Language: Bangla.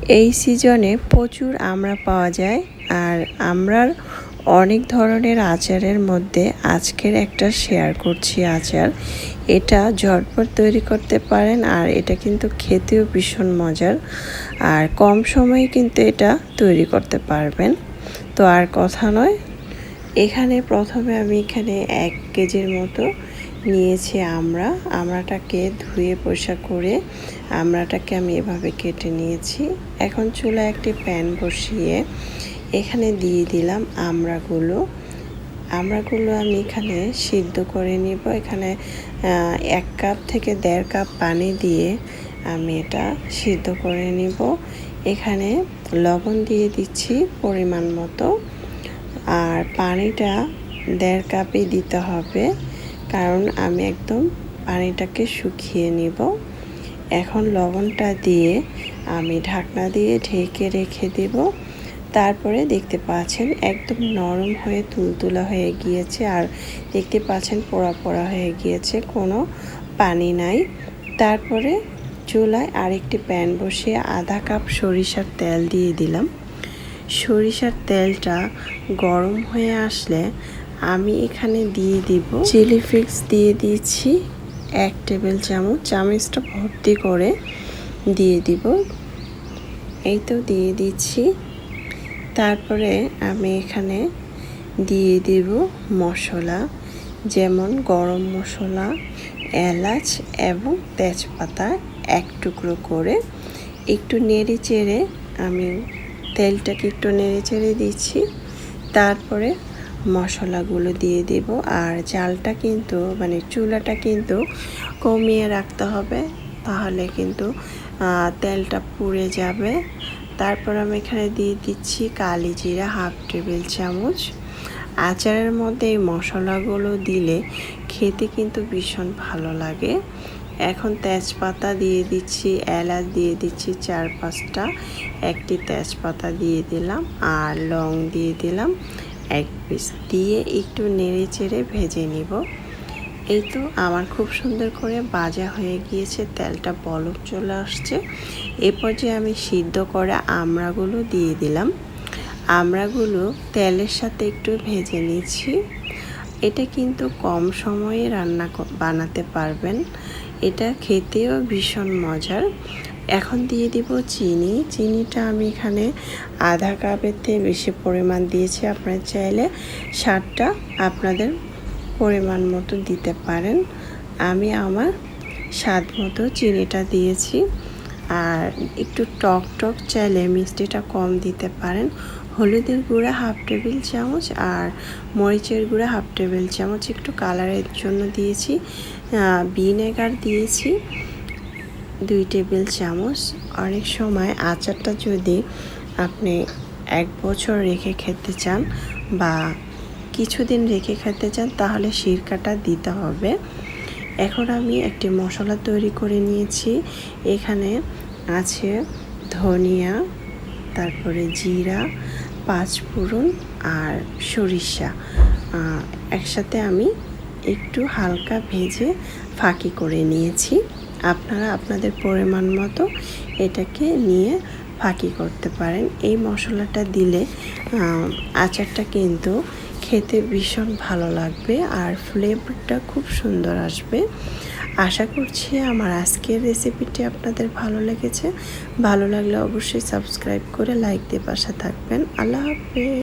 এই সিজনে প্রচুর আমড়া পাওয়া যায়। আর আমড়ার অনেক ধরনের আচারের মধ্যে আজকের একটা শেয়ার করছি আচার। এটা ঝটপট তৈরি করতে পারেন আর এটা কিন্তু খেতেও ভীষণ মজার, আর কম সময়ে কিন্তু এটা তৈরি করতে পারবেন। তো আর কথা নয়, এখানে প্রথমে আমি এখানে 1 কেজির মতো নিয়েছি আমড়াটাকে ধুয়ে পরিষ্কার করে আমড়াটাকে আমি এভাবে কেটে নিয়েছি। এখন চুলায় একটি প্যান বসিয়ে এখানে দিয়ে দিলাম আমড়াগুলো আমি এখানে সিদ্ধ করে নিব। এখানে 1 কাপ থেকে 1.5 কাপ পানি দিয়ে আমি এটা সিদ্ধ করে নিব। এখানে লবণ দিয়ে দিচ্ছি পরিমাণ মতো, আর পানিটা 1.5 কাপই দিতে হবে, কারণ আমি একদম পানিটাকে শুকিয়ে নিব। এখন লবণটা দিয়ে আমি ঢাকনা দিয়ে ঢেকে রেখে দেব। তারপরে দেখতে পাচ্ছেন একদম নরম হয়ে তুলতুলা হয়ে গিয়েছে, আর দেখতে পাচ্ছেন পোড়া পোড়া হয়ে গিয়েছে, কোনো পানি নাই। তারপরে চুলায় আরেকটি প্যান বসিয়ে 1/2 কাপ সরিষার তেল দিয়ে দিলাম। সরিষার তেলটা গরম হয়ে আসলে আমি এখানে দিয়ে দিব চিলি ফ্লেক্স দিয়ে দিচ্ছি 1 টেবিল চামচ, চামচটা ভর্তি করে দিয়ে দিব। এই তো দিয়ে দিচ্ছি। তারপরে আমি এখানে দিয়ে দিব মশলা, যেমন গরম মশলা, এলাচ এবং তেজপাতা 1 টুকরো করে একটু নেড়ে চেড়ে আমি তেলটাকে একটু নেড়ে চেড়ে দিচ্ছি। তারপরে মশলাগুলো দিয়ে দেব, আর জালটা কিন্তু চুলাটা কিন্তু কমিয়ে রাখতে হবে, তাহলে কিন্তু তেলটা পুড়ে যাবে। তারপর আমি এখানে দিয়ে দিচ্ছি কালি জিরা 1/2 টেবিল চামচ। আচারের মধ্যে এই মশলাগুলো দিলে খেতে কিন্তু ভীষণ ভালো লাগে। এখন তেজপাতা দিয়ে দিচ্ছি, এলাচ দিয়ে দিচ্ছি 4-5টা, একটি তেজপাতা দিয়ে দিলাম, আর লং দিয়ে দিলাম 1 পিস, দিয়ে একটু নেড়ে চেড়ে ভেজে নিব। এই তো আমার খুব সুন্দর করে ভাজা হয়ে গিয়েছে, তেলটা বলক চলে আসছে। এই পর্যায়ে আমি সিদ্ধ করা আমড়াগুলো দিয়ে দিলাম। আমড়াগুলো তেলের সাথে একটু ভেজে নিচ্ছি। এটা কিন্তু কম সময়ে বানাতে পারবেন, এটা খেতেও ভীষণ মজার। এখন দিয়ে দিব চিনিটা আমি এখানে 1/2 কাপের থেকে বেশি পরিমাণ দিয়েছি। আপনারা চাইলে স্বাদটা আপনাদের পরিমাণ মতো দিতে পারেন। আমি আমার স্বাদ মতো চিনিটা দিয়েছি, আর একটু টক চাইলে মিষ্টিটা কম দিতে পারেন। হলুদের গুঁড়া 1/2 টেবিল চামচ, আর মরিচের গুঁড়া 1/2 টেবিল চামচ একটু কালারের জন্য দিয়েছি। ভিনেগার দিয়েছি 2 টেবিল চামচ। অনেক সময় আচারটা যদি আপনি 1 বছর রেখে খেতে চান বা কিছুদিন রেখে খেতে চান, তাহলে সিরকাটা দিতে হবে। এখন আমি একটি মশলা তৈরি করে নিয়েছি। এখানে আছে ধনিয়া, তারপরে জিরা, 5 ফোড়ন আর সরিষা একসাথে আমি একটু হালকা ভেজে ফাঁকি করে নিয়েছি। আপনারা আপনাদের পরিমাণ মতো এটাকে নিয়ে ফাঁকি করতে পারেন। এই মশলাটা দিলে আচারটা কিন্তু খেতে ভীষণ ভালো লাগবে, আর ফ্লেভারটা খুব সুন্দর আসবে। আশা করছি আমার আজকের রেসিপিটি আপনাদের ভালো লেগেছে। ভালো লাগলে অবশ্যই সাবস্ক্রাইব করে লাইক দিয়ে পাশে থাকবেন। আল্লাহ হাফেজ।